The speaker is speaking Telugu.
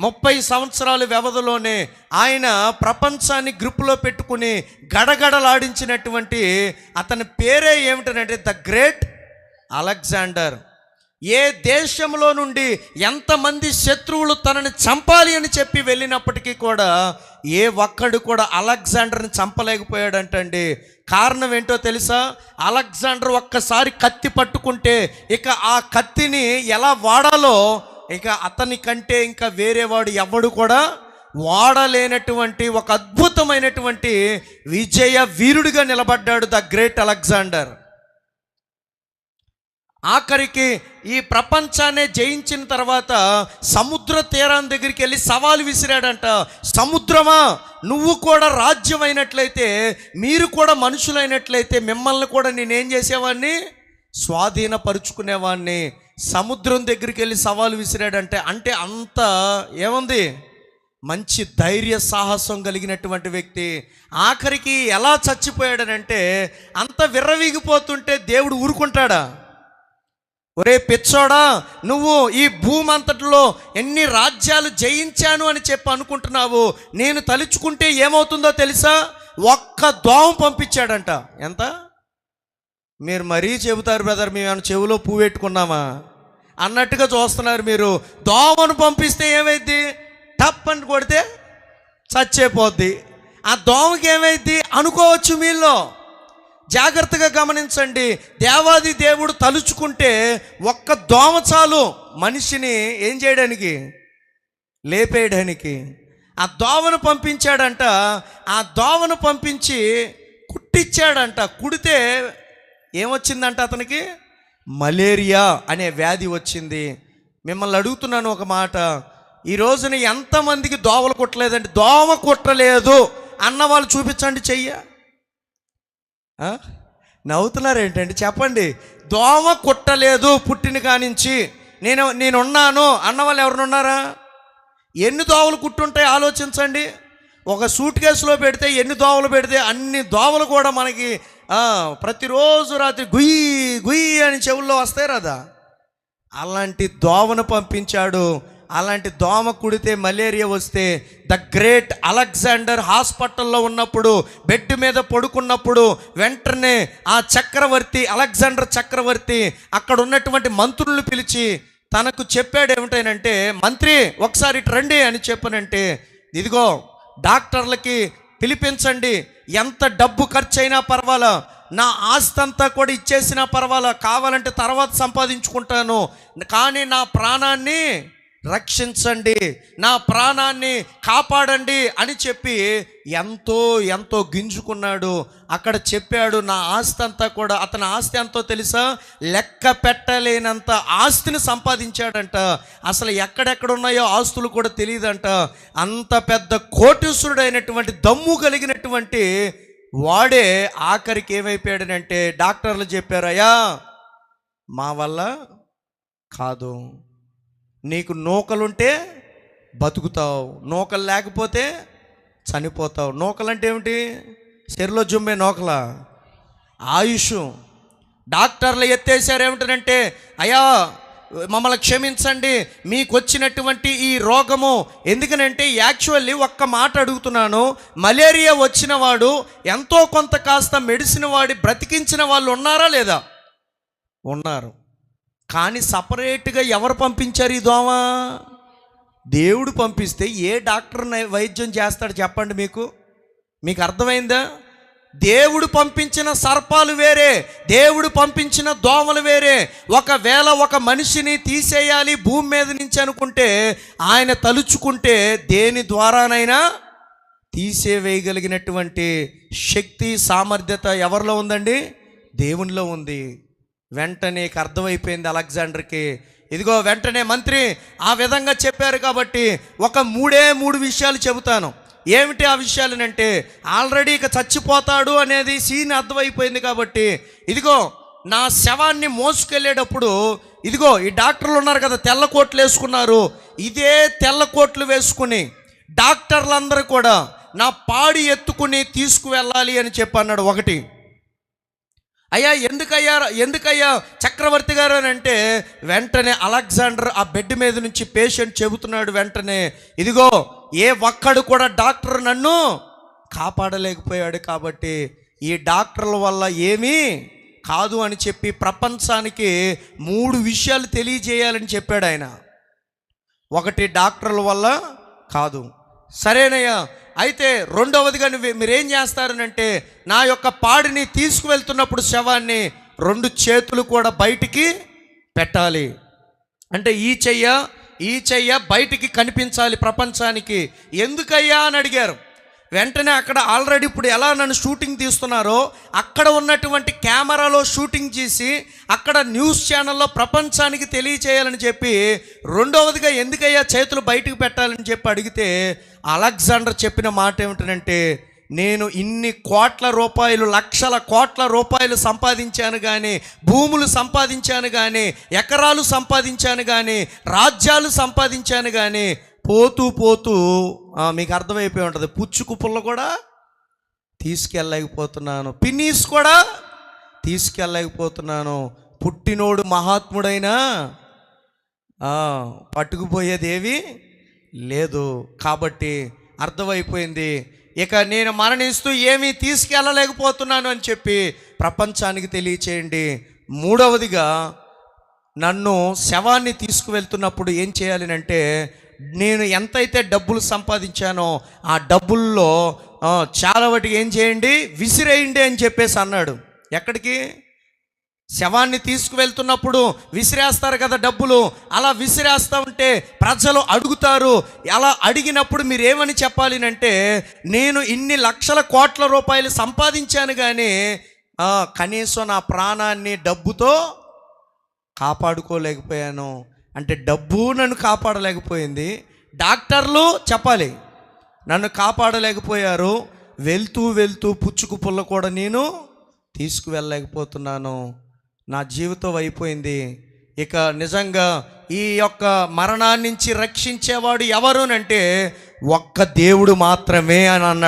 30 సంవత్సరాల వ్యవధిలోనే ఆయన ప్రపంచాన్ని గ్రిప్పులో పెట్టుకుని గడగడలాడించినటువంటి అతని పేరే ఏమిటంటే ద గ్రేట్ అలెగ్జాండర్. ఏ దేశంలో నుండి ఎంతమంది శత్రువులు తనని చంపాలి అని చెప్పి వెళ్ళినప్పటికీ కూడా ఏ ఒక్కడు కూడా అలెగ్జాండర్ని చంపలేకపోయాడంటండి. కారణం ఏంటో తెలుసా? అలెగ్జాండర్ ఒక్కసారి కత్తి పట్టుకుంటే ఇక ఆ కత్తిని ఎలా వాడాలో ఇక అతని కంటే ఇంకా వేరేవాడు ఎవడు కూడా వాడలేనటువంటి ఒక అద్భుతమైనటువంటి విజయ వీరుడిగా నిలబడ్డాడు ద గ్రేట్ అలెగ్జాండర్. ఆఖరికి ఈ ప్రపంచాన్ని జయించిన తర్వాత సముద్ర తీరం దగ్గరికి వెళ్ళి సవాలు విసిరాడంట. సముద్రమా, నువ్వు కూడా రాజ్యం అయినట్లయితే, మీరు కూడా మనుషులైనట్లయితే మిమ్మల్ని కూడా నేనేం చేసేవాడిని, స్వాధీనపరుచుకునేవాడిని. సముద్రం దగ్గరికి వెళ్ళి సవాలు విసిరాడంటే అంటే అంత ఏముంది, మంచి ధైర్య సాహసం కలిగినటువంటి వ్యక్తి. ఆఖరికి ఎలా చచ్చిపోయాడనంటే అంత విర్రవీగిపోతుంటే దేవుడు ఊరుకుంటాడా? ఒరే పిచ్చోడా, నువ్వు ఈ భూమి అంతటిలో ఎన్ని రాజ్యాలు జయించాను అని చెప్పి అనుకుంటున్నావు, నేను తలుచుకుంటే ఏమవుతుందో తెలుసా? ఒక్క దోమ పంపించాడంట. ఎంత? మీరు మరీ చెబుతారు బ్రదర్, మేము చెవిలో పువ్వు పెట్టుకున్నామా అన్నట్టుగా చూస్తున్నారు మీరు. దోమను పంపిస్తే ఏమైద్ది? టప్ అని కొడితే చచ్చేపోద్ది. ఆ దోమకి ఏమైద్ది అనుకోవచ్చు మీలో. జాగ్రత్తగా గమనించండి. దేవాది దేవుడు తలుచుకుంటే ఒక్క దోమ చాలు మనిషిని ఏం చేయడానికి, లేపేయడానికి. ఆ దోమను పంపించాడంట. ఆ దోమను పంపించి కుట్టించాడంట. కుడితే ఏమొచ్చిందంట అతనికి? మలేరియా అనే వ్యాధి వచ్చింది. మిమ్మల్ని అడుగుతున్నాను ఒక మాట, ఈ రోజున ఎంతమందికి దోమలు కుట్టలేదండి? దోమ కుట్టలేదు అన్న వాళ్ళు చూపించండి చెయ్య. నవ్వుతున్నారు ఏంటండి? చెప్పండి. దోమ కుట్టలేదు పుట్టిన కానించి, నేనున్నాను అన్నవాళ్ళు ఎవరినున్నారా? ఎన్ని దోవలు కుట్టుంటాయి ఆలోచించండి. ఒక సూట్ కేసులో పెడితే ఎన్ని దోవలు పెడితే అన్ని దోవలు కూడా మనకి ప్రతిరోజు రాత్రి గుయ్యి గుయ్యి అని చెవుల్లో వస్తాయి కదా. అలాంటి దోమను పంపించాడు. అలాంటి దోమ కుడితే మలేరియా వస్తే ద గ్రేట్ అలెగ్జాండర్ హాస్పిటల్లో ఉన్నప్పుడు, బెడ్ మీద పడుకున్నప్పుడు వెంటనే ఆ చక్రవర్తి, అలెగ్జాండర్ చక్రవర్తి అక్కడ ఉన్నటువంటి మంత్రులను పిలిచి తనకు చెప్పాడు ఏమిటంటే, మంత్రి ఒకసారి ఇటు రండి అని చెప్పనంటే, ఇదిగో డాక్టర్లకి పిలిపించండి, ఎంత డబ్బు ఖర్చు అయినా పర్వాలా, నా ఆస్తి అంతా కూడా ఇచ్చేసినా పర్వాలా, కావాలంటే తర్వాత సంపాదించుకుంటాను, కానీ నా ప్రాణాన్ని రక్షించండి, నా ప్రాణాన్ని కాపాడండి అని చెప్పి ఎంతో ఎంతో గింజుకున్నాడు. అక్కడ చెప్పాడు నా ఆస్తి అంతా కూడా, అతని ఆస్తి ఎంతో తెలుసా? లెక్క పెట్టలేనంత ఆస్తిని సంపాదించాడంట. అసలు ఎక్కడెక్కడ ఉన్నాయో ఆస్తులు కూడా తెలియదంట. అంత పెద్ద కోటీశ్వరుడైనటువంటి దమ్ము కలిగినటువంటి వాడే ఆఖరికి ఏమైపోయాడనంటే డాక్టర్లు చెప్పారు, అయ్యా మా వల్ల కాదు, నీకు నూకలుంటే బతుకుతావు, నూకలు లేకపోతే చనిపోతావు. నూకలంటే ఏమిటి? శరీరంలో జుమ్మే నూకల ఆయుష్. డాక్టర్లు ఎత్తేసారు ఏమిటంటే, అయ్యా మమ్మల్ని క్షమించండి, మీకు వచ్చినటువంటి ఈ రోగము, ఎందుకనంటే యాక్చువల్లీ ఒక్క మాట అడుగుతున్నాను, మలేరియా వచ్చిన వాడు ఎంతో కొంత కాస్త మెడిసిన్ వాడి బ్రతికించిన వాళ్ళు ఉన్నారా లేదా? ఉన్నారు. కానీ సపరేట్గా ఎవరు పంపించారు ఈ దోమ? దేవుడు పంపిస్తే ఏ డాక్టర్ వైద్యం చేస్తాడు చెప్పండి? మీకు అర్థమైందా? దేవుడు పంపించిన సర్పాలు వేరే, దేవుడు పంపించిన దోమలు వేరే. ఒకవేళ ఒక మనిషిని తీసేయాలి భూమి మీద నుంచి అనుకుంటే, ఆయన తలుచుకుంటే దేని ద్వారానైనా తీసేవేయగలిగినటువంటి శక్తి, సామర్థ్యత ఎవరిలో ఉందండి? దేవునిలో ఉంది. వెంటనే అర్థమైపోయింది అలెగ్జాండర్కి. ఇదిగో వెంటనే మంత్రి ఆ విధంగా చెప్పారు కాబట్టి ఒక మూడు విషయాలు చెబుతాను. ఏమిటి ఆ విషయాలనంటే, ఆల్రెడీ ఇక చచ్చిపోతాడు అనేది సీన్ అర్థమైపోయింది కాబట్టి, ఇదిగో నా శవాన్ని మోసుకెళ్ళేటప్పుడు, ఇదిగో ఈ డాక్టర్లు ఉన్నారు కదా, తెల్ల కోట్లు వేసుకున్నారు, ఇదే తెల్ల కోట్లు వేసుకుని డాక్టర్లందరూ కూడా నా పాడి ఎత్తుకుని తీసుకువెళ్ళాలి అని చెప్పి అన్నాడు. ఒకటి. అయ్యా ఎందుకయ్యా చక్రవర్తి గారు అని అంటే, వెంటనే అలెగ్జాండర్ ఆ బెడ్ మీద నుంచి పేషెంట్ చెబుతున్నాడు వెంటనే, ఇదిగో ఏ ఒక్కడు కూడా డాక్టర్ నన్ను కాపాడలేకపోయాడు, కాబట్టి ఈ డాక్టర్ల వల్ల ఏమీ కాదు అని చెప్పి ప్రపంచానికి 3 విషయాలు తెలియజేయాలని చెప్పాడు ఆయన. ఒకటి, డాక్టర్ల వల్ల కాదు. సరేనయ్యా, అయితే రెండవదిగా మీరేం చేస్తారనంటే, నా యొక్క పాడిని తీసుకువెళ్తున్నప్పుడు శవాన్ని 2 చేతులు కూడా బయటికి పెట్టాలి. అంటే ఈ చెయ్య బయటికి కనిపించాలి ప్రపంచానికి. ఎందుకయ్యా అని అడిగారు. వెంటనే అక్కడ ఆల్రెడీ ఇప్పుడు ఎలా నన్ను షూటింగ్ తీస్తున్నారో అక్కడ ఉన్నటువంటి కెమెరాలో షూటింగ్ చేసి అక్కడ న్యూస్ ఛానల్లో ప్రపంచానికి తెలియచేయాలని చెప్పి, రెండవదిగా ఎందుకయ్యా చేతులు బయటకు పెట్టాలని చెప్పి అడిగితే, అలెగ్జాండర్ చెప్పిన మాట ఏమిటంటే, నేను ఇన్ని కోట్ల రూపాయలు, లక్షల కోట్ల రూపాయలు సంపాదించాను కానీ, భూములు సంపాదించాను కానీ, ఎకరాలు సంపాదించాను కానీ, రాజ్యాలు సంపాదించాను కానీ, పోతూ మీకు అర్థమైపోయి ఉంటుంది, పుచ్చుకు పుల్ల కూడా తీసుకెళ్ళలేకపోతున్నాను, పిన్నీస్ కూడా తీసుకెళ్ళలేకపోతున్నాను. పుట్టినోడు మహాత్ముడైనా పట్టుకుపోయేదేవి లేదు. కాబట్టి అర్థమైపోయింది, ఇక నేను మరణిస్తూ ఏమీ తీసుకెళ్ళలేకపోతున్నాను అని చెప్పి ప్రపంచానికి తెలియచేయండి. మూడవదిగా, నన్ను శవాన్ని తీసుకువెళ్తున్నప్పుడు ఏం చేయాలి అంటే, నేను ఎంతైతే డబ్బులు సంపాదించానో ఆ డబ్బుల్లో చాలా వాటికి ఏం చేయండి, విసిరేయండి అని చెప్పేసి అన్నాడు. ఎక్కడికి? శవాన్ని తీసుకువెళ్తున్నప్పుడు విసిరేస్తారు కదా డబ్బులు. అలా విసిరేస్తూ ఉంటే ప్రజలు అడుగుతారు. అలా అడిగినప్పుడు మీరు ఏమని చెప్పాలి అంటే, నేను ఇన్ని లక్షల కోట్ల రూపాయలు సంపాదించాను కానీ కనీసం నా ప్రాణాన్ని డబ్బుతో కాపాడుకోలేకపోయాను. అంటే డబ్బు నన్ను కాపాడలేకపోయింది, డాక్టర్లు చెప్పాలి నన్ను కాపాడలేకపోయారు, వెళ్తూ పుచ్చుకు పుల్ల కూడా నేను తీసుకువెళ్ళలేకపోతున్నాను, నా జీవితం అయిపోయింది. ఇక నిజంగా ఈ యొక్క మరణాన్నించి రక్షించేవాడు ఎవరు అంటే ఒక్క దేవుడు మాత్రమే అని అన్నాడు.